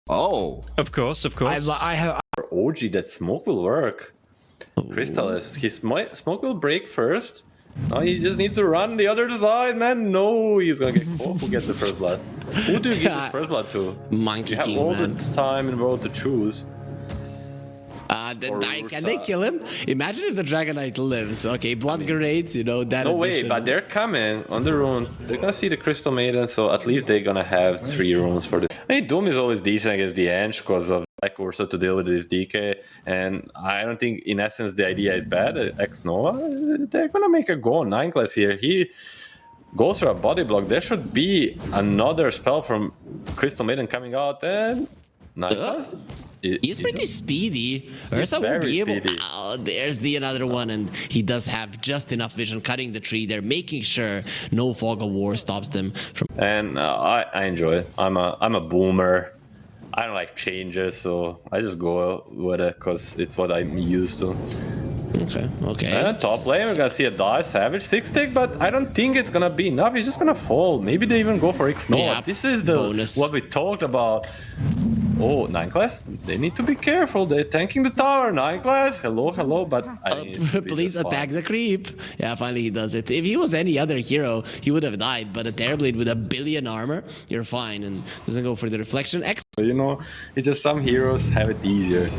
Oh, Of course. I have. for OG, that smoke will work. Crystallis, his smoke will break first. No, he just needs to run the other side, man. No, he's gonna get caught. Who gets the first blood? Who do you give this first blood to? Monkey You have King, all man. the time in the world to choose. Can they kill him? Imagine if the Dragon Knight lives. Okay, blood grenades, you know, that No way, addition. but they're coming on the rune. They're gonna see the Crystal Maiden, so at least they're gonna have 3 runes for this. I mean, Doom is always decent against the Ench because of like Ursa to deal with this DK, and I don't think in essence the idea is bad. X Nova, they're gonna make a go on 9 class here. He goes for a body block. There should be another spell from Crystal Maiden coming out, and 9 class. He's pretty speedy. Ursa will very be able. speedy. Oh, there's the another one, and he does have just enough vision cutting the tree. They're making sure no fog of war stops them from. And I enjoy it. I'm a boomer. I don't like changes, so I just go with it because it's what I'm used to. Okay. And top lane, we're gonna see a dive savage 6-tick, but I don't think it's gonna be enough. He's just gonna fall. Maybe they even go for X Nova. Yeah, This is the bonus. what we talked about. Oh, 9 class, they need to be careful. They're tanking the tower. 9 class, hello, but I need to be Please just attack fine. the creep. Yeah, finally he does it. If he was any other hero, he would have died. But a Terrorblade with 1 billion armor, you're fine, and doesn't go for the reflection. You know, it's just some heroes have it easier.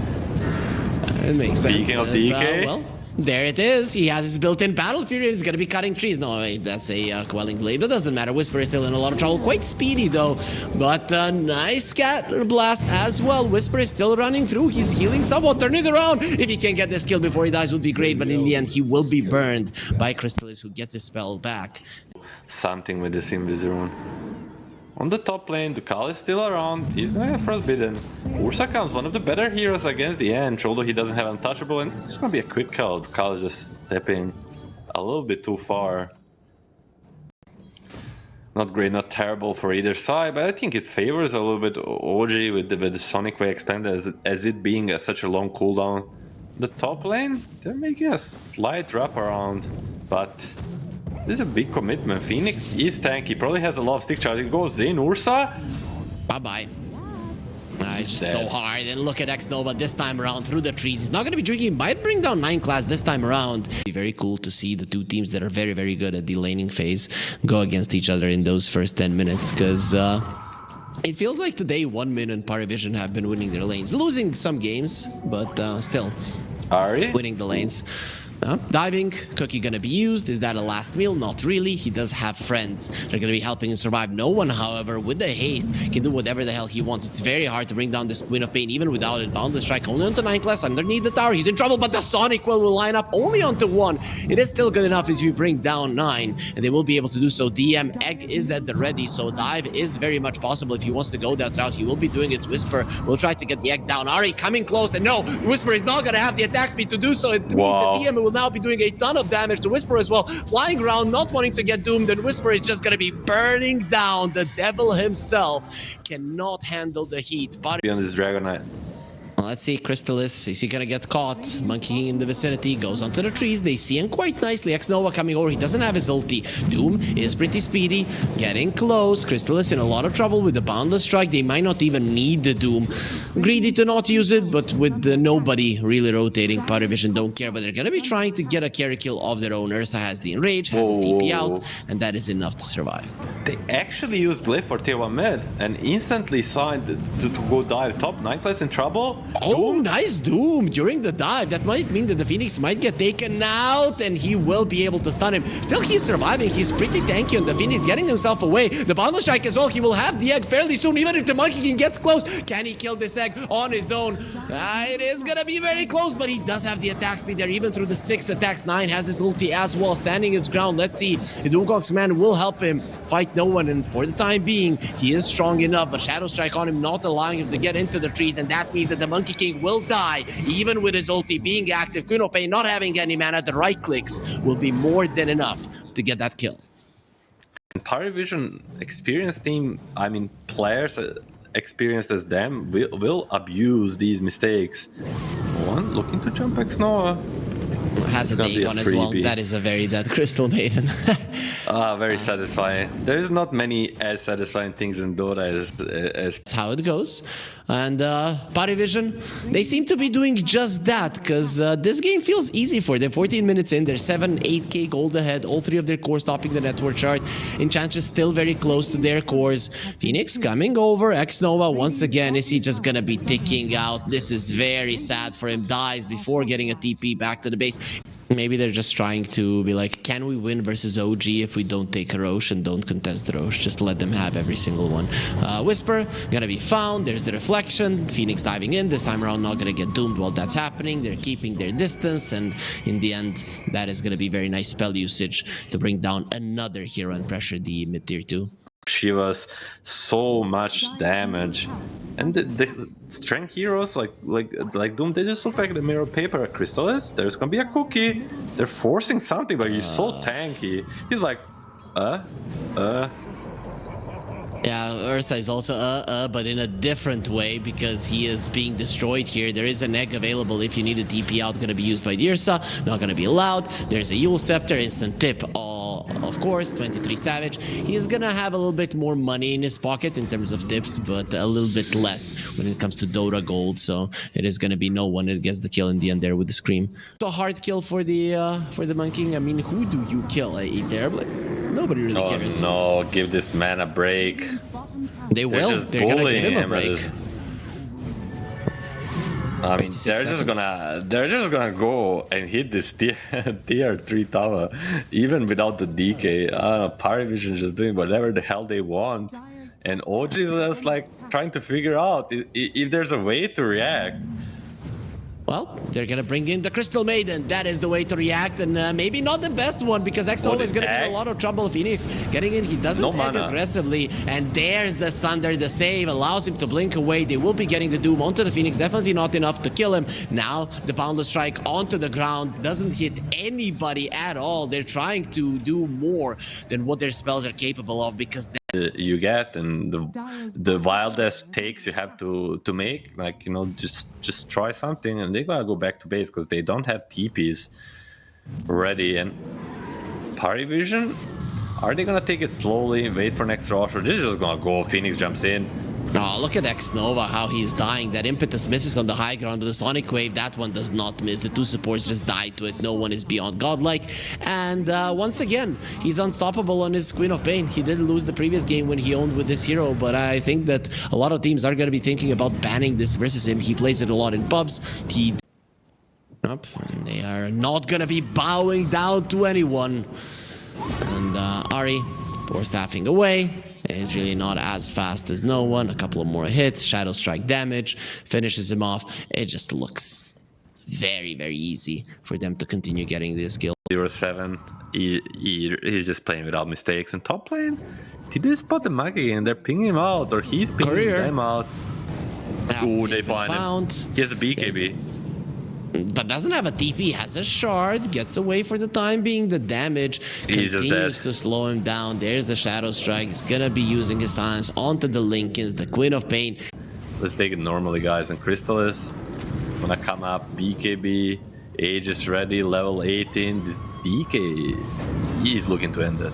It makes Speaking sense. of DK. Well, there it is. He has his built-in battle fury. He's gonna be cutting trees. No, wait, that's a quelling blade. But doesn't matter. Whisper is still in a lot of trouble. Quite speedy though. But nice scatter blast as well. Whisper is still running through. He's healing somewhat. Turn it around. If he can get this kill before he dies, would be great. But in the end, he will be burned by Crystallis, who gets his spell back. Something with this Invis-rune. On the top lane, the Kal is still around. He's gonna get frostbitten. Ursa comes, one of the better heroes against the Ench, although he doesn't have untouchable, and it's gonna be a quick kill. The Kal is just stepping a little bit too far. Not great, not terrible for either side, but I think it favors a little bit OG with the Sonic Way expanded as it being such a long cooldown. The top lane, they're making a slight wraparound, but this is a big commitment. Phoenix is tanky, probably has a lot of stick charge. It goes in, Ursa. Bye-bye. It's just dead. so hard. And look at X Nova this time around through the trees. He's not going to be drinking. Might bring down 9 class this time around. Be very cool to see the two teams that are very, very good at the laning phase go against each other in those first 10 minutes. Because it feels like today 1min and Parivision have been winning their lanes. Losing some games, but still Ari? winning the lanes. Diving, Cookie gonna be used. Is that a last meal? Not really. He does have friends. They're gonna be helping him survive. No one, however, with the haste, can do whatever the hell he wants. It's very hard to bring down this Queen of Pain, even without it. Boundless Strike only onto 9 class underneath the tower. He's in trouble, but the Sonic will line up only onto 1. It is still good enough if you bring down 9, and they will be able to do so. DM Egg is at the ready, so dive is very much possible. If he wants to go that route, he will be doing it. Whisper will try to get the Egg down. Ari coming close, and no, Whisper is not gonna have the attack speed to do so. It means Wow. the DM will now be doing a ton of damage to Whisper as well. Flying around, not wanting to get doomed, and Whisper is just gonna be burning down. The devil himself cannot handle the heat. Be on this Dragon Knight. Let's see, Crystallis, is he gonna get caught? Monkey King in the vicinity, goes onto the trees. They see him quite nicely. X-Nova coming over, he doesn't have his ulti. Doom is pretty speedy, getting close. Crystallis in a lot of trouble with the Boundless Strike. They might not even need the Doom. Greedy to not use it, but with nobody really rotating, Parivision don't care. But they're gonna be trying to get a carry kill of their own. Ursa has the Enrage, has a TP out, and that is enough to survive. They actually used Glyph for tier 1 mid and instantly signed to go dive top. 9 class in trouble. Oh, nice Doom during the dive. That might mean that the Phoenix might get taken out and he will be able to stun him. Still, he's surviving. He's pretty tanky on the Phoenix, getting himself away. The Boundless Strike as well. He will have the egg fairly soon, even if the Monkey King gets close. Can he kill this egg on his own? It is gonna be very close, but he does have the attack speed there, even through the 6 attacks. 9 has his ulti as well, standing his ground. Let's see. The Doomgong's man will help him fight no one, and for the time being, he is strong enough, but Shadow Strike on him, not allowing him to get into the trees, and that means that the Monkey King will die, even with his ulti being active. Kunopei not having any mana, the right clicks will be more than enough to get that kill. Parivision experienced team, I mean players experienced as them, will abuse these mistakes. One looking to jump X Nova. has a gonna be date a on as well. freebie. That is a very dead Crystal Maiden. Very satisfying. There's not many as satisfying things in Dota as That's how it goes. And Parivision, they seem to be doing just that, because this game feels easy for them. 14 minutes in, they're 8k gold ahead. All three of their cores topping the network chart. Enchantress still very close to their cores. Phoenix coming over. X-Nova once again. Is he just gonna be ticking out? This is very sad for him. Dies before getting a TP back to the base. Maybe they're just trying to be like, can we win versus OG if we don't take Roche and don't contest Roche? Just let them have every single one. Whisper, gonna be found. There's the reflection. Phoenix diving in. This time around, not gonna get doomed while that's happening. They're keeping their distance. And in the end, that is gonna be very nice spell usage to bring down another hero and pressure the mid tier 2. she was so much damage. And the strength heroes like Doom, they just look like the mirror paper at Crystallis. There's gonna be a cookie. They're forcing something, but he's so tanky. He's like, Yeah, Ursa is also but in a different way, because he is being destroyed here. There is an egg available if you need a TP out, gonna be used by the Ursa, not gonna be allowed. There's a Yule Scepter, instant tip, of course, 23 Savage. He's gonna have a little bit more money in his pocket in terms of tips, but a little bit less when it comes to Dota gold, so it is gonna be no one that gets the kill in the end there with the Scream. So a hard kill for the Monkey. I mean, who do you kill? Terribly? Nobody really cares. No, give this man a break. They will. They're gonna give him a break. I mean, they're just gonna go and hit this tier 3 tower, even without the DK. Parivision just doing whatever the hell they want, and OG is just like trying to figure out if there's a way to react. Well, they're gonna bring in the Crystal Maiden. That is the way to react, and maybe not the best one, because X-Nova is gonna be in a lot of trouble. Phoenix getting in, he doesn't egg aggressively, and there's the Sunder. The save allows him to blink away. They will be getting the Doom onto the Phoenix, definitely not enough to kill him. Now the Boundless Strike onto the ground doesn't hit anybody at all. They're trying to do more than what their spells are capable of, because you get, and the wildest takes you have to make, like, you know, just try something, and they're gonna go back to base because they don't have TPs ready. And Parivision, are they gonna take it slowly, wait for next rush, or they're just gonna go? Phoenix jumps in. Oh, look at X-Nova, how he's dying. That impetus misses on the high ground, but the Sonic Wave, that one does not miss. The two supports just die to it. No one is beyond godlike. And once again, he's unstoppable on his Queen of Pain. He did lose the previous game when he owned with this hero, but I think that a lot of teams are going to be thinking about banning this versus him. He plays it a lot in pubs. And they are not going to be bowing down to anyone. And Ari, poor staffing away. Is really not as fast as no one. A couple of more hits, Shadow Strike damage, finishes him off. It just looks very, very easy for them to continue getting this kill. 0-7. He's just playing without mistakes. And top lane, did they spot the Monkey and they're pinging him out, or he's pinging them out? Ooh, they find him. He has a BKB. But doesn't have a TP, has a shard, gets away for the time being. The damage continues to slow him down. There's the Shadow Strike. He's gonna be using his silence onto the Lincolns, the Queen of Pain. Let's take it normally, guys. And Crystallis gonna come up, BKB, Age is ready, level 18. This DK, he's looking to end it.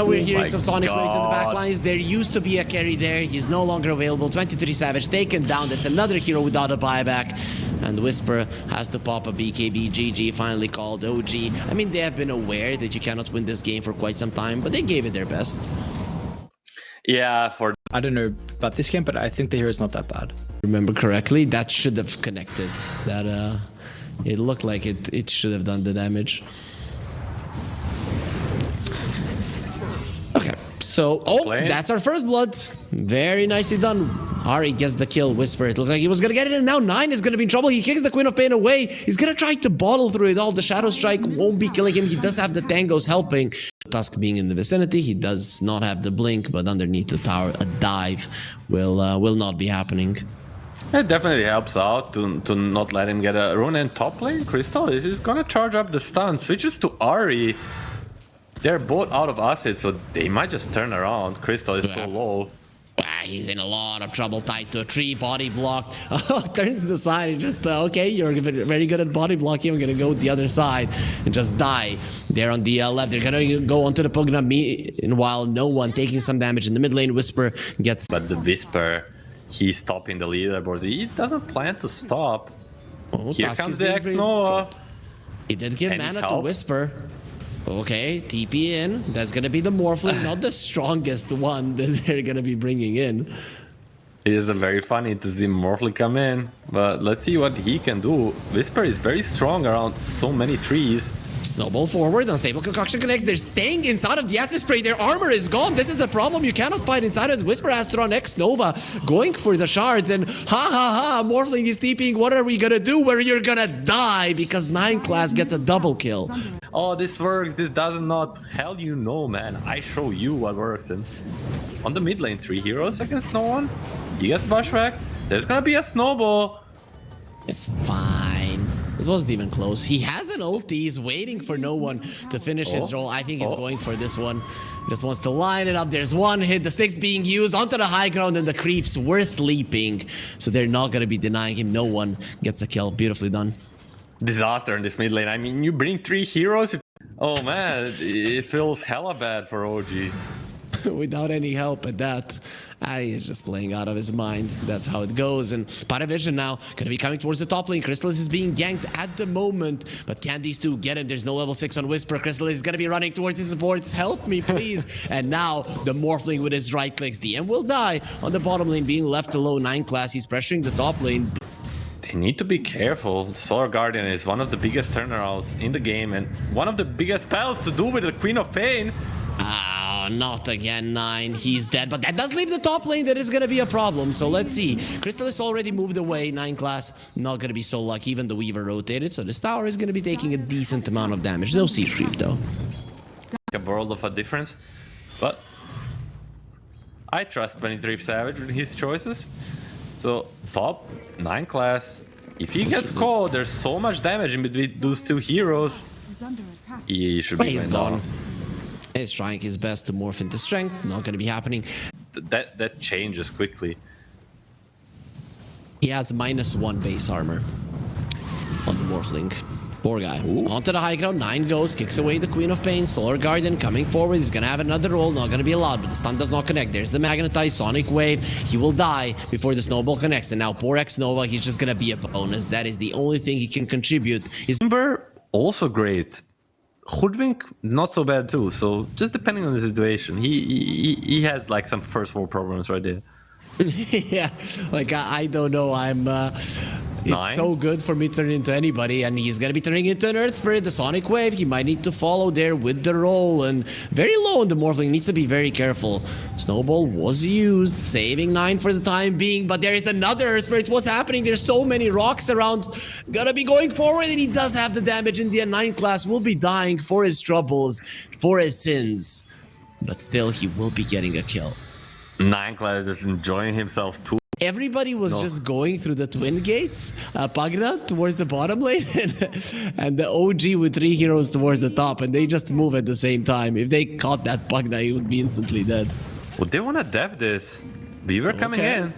We're hearing some Sonic Waves in the backlines. There used to be a carry there. He's no longer available. 23 Savage taken down. That's another hero without a buyback. And Whisper has to pop a BKB. GG finally called OG. I mean, they have been aware that you cannot win this game for quite some time, but they gave it their best. Yeah, I don't know about this game, but I think the hero is not that bad. Remember correctly, that should have connected. That it looked like it should have done the damage. Okay, so that's our first blood. Very nicely done. Ari gets the kill. Whisper, it looked like he was gonna get it, and now 9 is gonna be in trouble. He kicks the Queen of Pain away. He's gonna try to bottle through it all. The Shadow Strike won't be killing him. He does have the tangos helping. Tusk being in the vicinity, he does not have the blink, but underneath the tower, a dive will not be happening. It definitely helps out to not let him get a rune. And top lane, Crystal is gonna charge up the stun. Switches to Ari. They're both out of assets, so they might just turn around. Crystal is so low. he's in a lot of trouble, tied to a tree, body blocked. Turns to the side and just, okay, you're very good at body blocking. I'm gonna go the other side and just die. There on the left, they're gonna go onto the Pugna. Meanwhile, no one taking some damage in the mid lane. Whisper gets... But the Whisper, he's stopping the leaderboards. He doesn't plan to stop. Oh, Here Tusk comes is the being X-Nova. He did give Any mana to help? Whisper. Okay, TP in. That's gonna be the Morphling, not the strongest one that they're gonna be bringing in. It is very funny to see Morphling come in, but let's see what he can do. Whisper is very strong around so many trees. Snowball forward, unstable concoction connects. They're staying inside of the acid spray. Their armor is gone. This is a problem. You cannot fight inside of it. Whisper has thrown X-Nova going for the shards, and Morphling is TPing. What are we gonna do? Where you're gonna die because 9 class gets a double kill. Oh, this works. This does not. Hell, you know, man. I show you what works. And on the mid lane, 3 heroes against no one. He gets bushwhacked. There's gonna be a snowball. It's fine. It wasn't even close. He has an ulti. He's waiting for no one to finish his roll. I think he's going for this one. Just wants to line it up. There's one hit. The stick's being used onto the high ground, and the creeps were sleeping. So they're not going to be denying him. No one gets a kill. Beautifully done. Disaster in this mid lane. I mean, you bring 3 heroes. Oh, man. It feels hella bad for OG. Without any help at that. He's just playing out of his mind. That's how it goes. And Parivision now gonna be coming towards the top lane. Crystallis is being ganked at the moment, but can these two get him? There's no level 6 on Whisper. Crystallis is gonna be running towards his supports. Help me, please. And now the Morphling with his right clicks. DM will die on the bottom lane, being left alone. 9 class. He's pressuring the top lane. They need to be careful. Solar Guardian is one of the biggest turnarounds in the game and one of the biggest spells to do with the Queen of Pain. Not again, 9. He's dead, but that does leave the top lane. That is going to be a problem. So let's see. Crystallis already moved away. 9 class, not going to be so lucky. Even the Weaver rotated, so this tower is going to be taking a decent amount of damage. No sea creep, though. A world of a difference, but I trust 23 Savage with his choices. So top 9 class. If he gets caught, there's so much damage in between those 2 heroes. He should be gone. He's trying his best to morph into strength. Not going to be happening. That changes quickly. He has -1 base armor on the Morphling. Poor guy. Onto the high ground. 9 goes, kicks away the Queen of Pain. Solar Guardian coming forward. He's going to have another roll. Not going to be allowed, but the stun does not connect. There's the Magnetized Sonic Wave. He will die before the Snowball connects. And now poor X-Nova, he's just going to be a bonus. That is the only thing he can contribute. Timber, also great. Hoodwink, not so bad too. So just depending on the situation, he has like some first world problems right there. Yeah, like I don't know. It's so good for me to turn into anybody, and he's gonna be turning into an Earth Spirit, the Sonic Wave. He might need to follow there with the roll, and very low on the Morphling. Needs to be very careful. Snowball was used, saving 9 for the time being, but there is another Earth Spirit. What's happening? There's so many rocks around. Gonna be going forward, and he does have the damage in the 9 class. Will be dying for his troubles, for his sins, but still he will be getting a kill. 9 class is enjoying himself too. Everybody was just going through the twin gates, Pagna towards the bottom lane, and the OG with 3 heroes towards the top, and they just move at the same time. If they caught that Pagna, he would be instantly dead. Well, they want to dev this. Beaver coming in.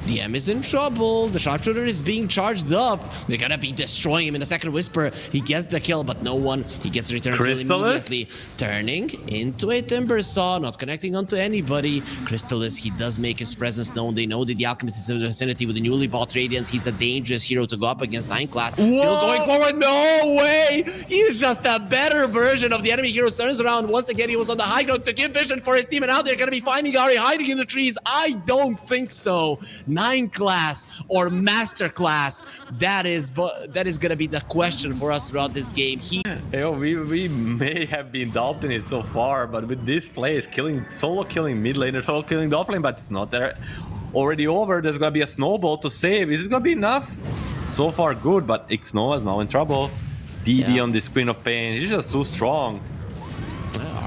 DM is in trouble. The sharpshooter is being charged up. They're gonna be destroying him in a second. Whisper, he gets the kill, but no one. He gets returned immediately. Turning into a Timber Saw, not connecting onto anybody. Crystallis, he does make his presence known. They know that the Alchemist is in the vicinity with the newly bought Radiance. He's a dangerous hero to go up against 9 class. Whoa! Still going forward. No way! He's just a better version of the enemy heroes. Turns around. Once again, he was on the high ground to give vision for his team, and now they're gonna be finding Ari hiding in the trees. I don't think so. 9 class or master class, that is gonna be the question for us throughout this game. We may have been doubting it so far, but with this play, is solo killing mid laner, solo killing the off lane, but it's not there. Already over. There's gonna be a snowball to save. Is it gonna be enough? So far good, but X-Nova is now in trouble. DD on this Queen of Pain, he's just too strong.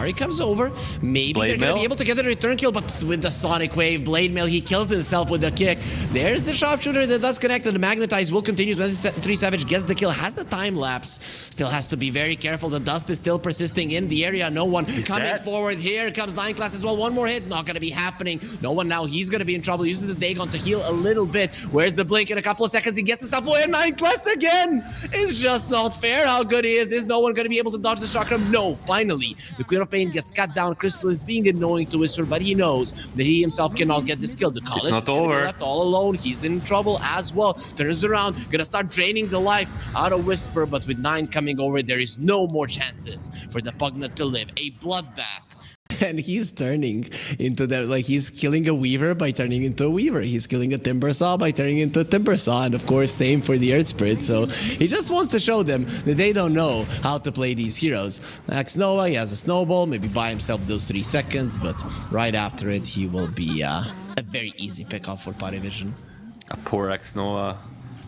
Ari comes over. Maybe Blade they're going to Mail. be able to get the return kill, but with the Sonic Wave, Blade Mail, he kills himself with the kick. There's the sharpshooter that does connect, and the Magnetize will continue. 23 Savage gets the kill, has the time lapse. Still has to be very careful. The dust is still persisting in the area. No one coming dead. forward. Here comes Nine Class as well. One more hit, not going to be happening. No one now. He's going to be in trouble using the Dagon to heal a little bit. Where's the blink? In a couple of seconds, he gets himself away. And Nine Class again. It's just not fair how good he is. Is no one going to be able to dodge the chakra? No. Finally, the Queen of Pain gets cut down. Crystal is being annoying to Whisper, but he knows that he himself cannot get this kill. The Collis not is gonna be over. left all alone. He's in trouble as well. Turns around, gonna start draining the life out of Whisper, but with 9 coming over, there is no more chances for the Pugna to live. A bloodbath. And he's turning into the, like, he's killing a Weaver by turning into a Weaver. He's killing a Timber Saw by turning into a Timber Saw. And of course, same for the Earth Spirit. So he just wants to show them that they don't know how to play these heroes. X Noah, he has a snowball, maybe buy himself those 3 seconds, but right after it, he will be a very easy pickup for Parivision. A poor X Noah.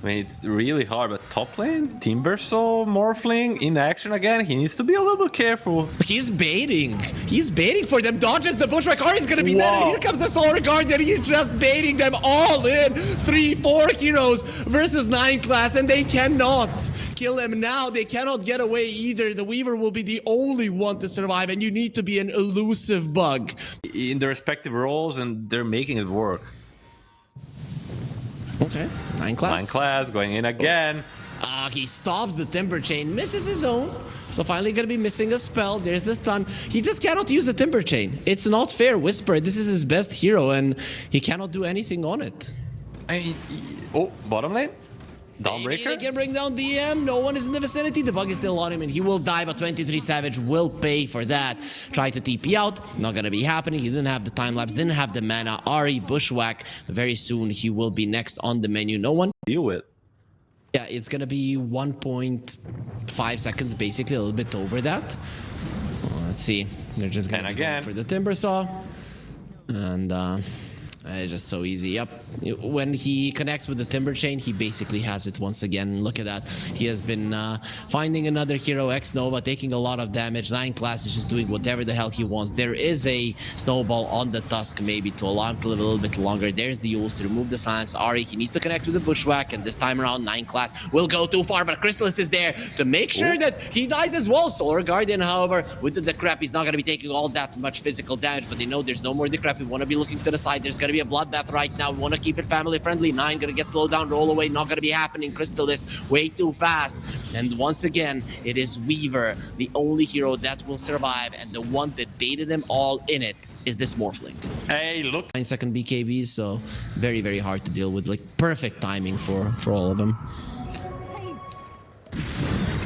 I mean, it's really hard, but top lane, Timbersaw, Morphling in action again. He needs to be a little bit careful. He's baiting. He's baiting for them. Dodges the Bushwhack. Ari's gonna be dead. Wow. And here comes the Solar Guardian. He's just baiting them all in. 3-4 heroes versus 9 class, and they cannot kill him now. They cannot get away either. The Weaver will be the only one to survive, and you need to be an elusive bug. In their respective roles, and they're making it work. Okay, 9 class. 9 class going in again. He stops the Timber Chain, misses his own. So finally gonna be missing a spell. There's the stun. He just cannot use the Timber Chain. It's not fair. Whisper, this is his best hero, and he cannot do anything on it. I mean, oh, bottom lane? Maybe they Dawnbreaker? can bring down DM. No one is in the vicinity. The bug is still on him, and he will die, but 23 Savage will pay for that. Try to TP out. Not gonna be happening. He didn't have the time lapse, didn't have the mana. Ari, Bushwhack. Very soon, he will be next on the menu. No one. Deal with. Yeah, it's gonna be 1.5 seconds, basically, a little bit over that. Let's see. They're just gonna And be going again. for the Timber Saw. And it's just so easy. Yep. When he connects with the Timber Chain, he basically has it once again. Look at that. He has been finding another hero, X Nova, taking a lot of damage. 9 class is just doing whatever the hell he wants. There is a snowball on the Tusk, maybe to allow him to live a little bit longer. There's the Yules to remove the silence. Ari, he needs to connect with the Bushwhack, and this time around, 9 class will go too far, but Chrysalis is there to make sure that he dies as well. Solar Guardian, however, with the decrep, he's not going to be taking all that much physical damage, but they know there's no more decrep. We want to be looking to the side. There's going to be a bloodbath right now. We want to keep it family friendly. 9 gonna get slowed down, roll away, not gonna be happening. Crystal is way too fast. And once again, it is Weaver, the only hero that will survive, and the one that baited them all in it is this Morphling. Hey, look. 9-second BKBs, so very, very hard to deal with. Like perfect timing for all of them.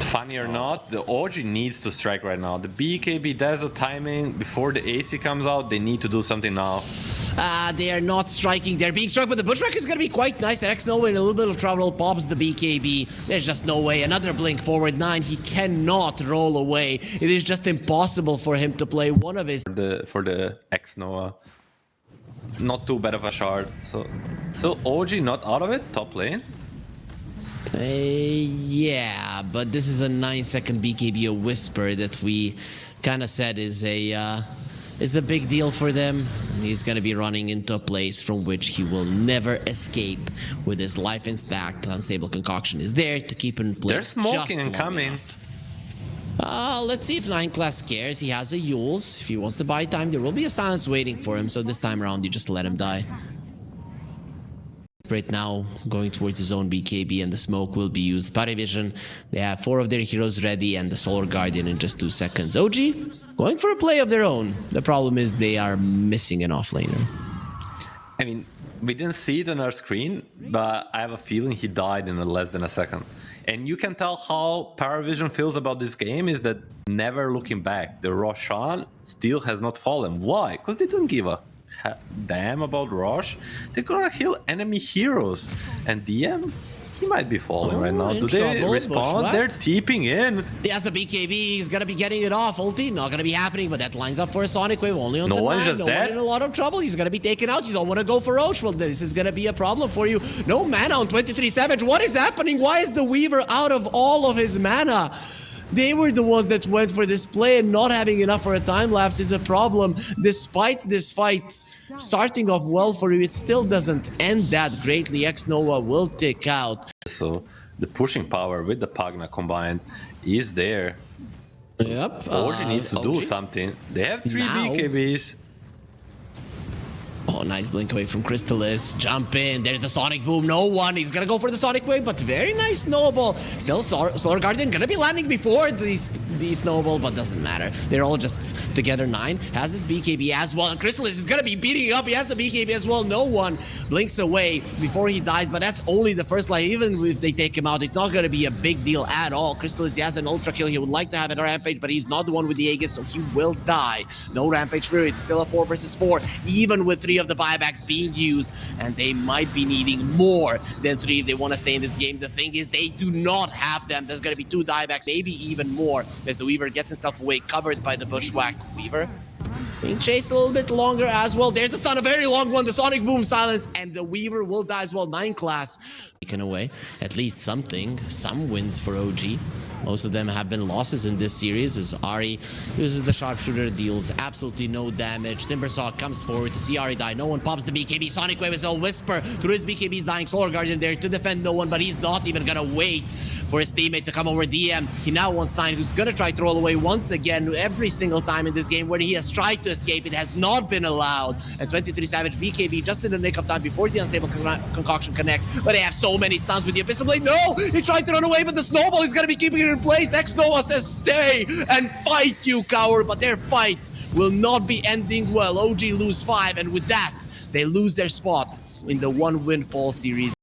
Funny or not, the OG needs to strike right now. The BKB does the timing before the AC comes out. They need to do something now. They are not striking. They're being struck, but the Bushwhack is going to be quite nice. X Nova in a little bit of trouble, pops the BKB. There's just no way. Another blink forward 9. He cannot roll away. It is just impossible for him to play one of his. For the X Noah. Not too bad of a shard. So OG not out of it, top lane. Yeah, but this is a 9-second BKB, a Whisper that we kind of said is a big deal for them. He's going to be running into a place from which he will never escape with his life intact. Unstable Concoction is there to keep him in place. They're smoking and coming. Let's see if 9 class cares. He has a Yules. If he wants to buy time, there will be a silence waiting for him. So this time around, you just let him die. Right now, going towards his own BKB, and the smoke will be used. Parivision, they have 4 of their heroes ready, and the Solar Guardian in just 2 seconds. OG, going for a play of their own. The problem is they are missing an offlaner. I mean, we didn't see it on our screen, but I have a feeling he died in less than a second. And you can tell how Parivision feels about this game is that never looking back. The Roshan still has not fallen. Why? Because they didn't give a damn about Rosh. They're gonna heal enemy heroes. And DM, he might be falling right now. Do they respond? They're TPing in. He has a BKB. He's gonna be getting it off. Ulti, not gonna be happening, but that lines up for a Sonic Wave only on No one's 9. just No dead. one in a lot of trouble. He's gonna be taken out. You don't want to go for Roche. Well, this is gonna be a problem for you. No mana on 23 Savage. What is happening? Why is the Weaver out of all of his mana? They were the ones that went for this play, and not having enough for a time lapse is a problem. Despite this fight starting off well for you, it still doesn't end that greatly. X-Nova will tick out. So the pushing power with the Pagna combined is there. Yep. OG needs to do something. They have 3 Now- BKBs. Oh, nice blink away from Crystalis. Jump in. There's the Sonic Boom. No one. He's gonna go for the Sonic Wave, but very nice snowball. Still, Solar Guardian gonna be landing before the snowball, but doesn't matter. They're all just together. 9 has his BKB as well, and Crystalis is gonna be beating up. He has a BKB as well. No one blinks away before he dies, but that's only the first life. Even if they take him out, it's not gonna be a big deal at all. Crystalis, he has an Ultra Kill. He would like to have a Rampage, but he's not the one with the Aegis, so he will die. No Rampage for it. Still a 4 versus 4, even with 3 of the buybacks being used, and they might be needing more than 3 if they want to stay in this game. The thing is, they do not have them. There's going to be 2 diebacks, maybe even more, as the Weaver gets himself away, covered by the Bushwhack. Weaver being chased a little bit longer as well. There's the stun, a very long one, the Sonic Boom silence, and the Weaver will die as well. 9 class taken away. At least something, some wins for OG. Most of them have been losses in this series, as Ahri uses the sharpshooter, deals absolutely no damage. Timbersaw comes forward to see Ahri die. No one pops the BKB. Sonic Wave is all Whisper through his BKB's dying. Solar Guardian there to defend no one, but he's not even gonna wait for his teammate to come over DM. He now wants 9, who's gonna try to roll away once again. Every single time in this game where he has tried to escape, it has not been allowed. And 23 Savage BKB just in the nick of time before the unstable concoction connects. But they have so many stuns with the Abyssal Blade. No! He tried to run away, but the snowball is gonna be keeping it in place. X-Nova says stay and fight, you coward. But their fight will not be ending well. OG lose 5, and with that, they lose their spot in the 1 win fall series.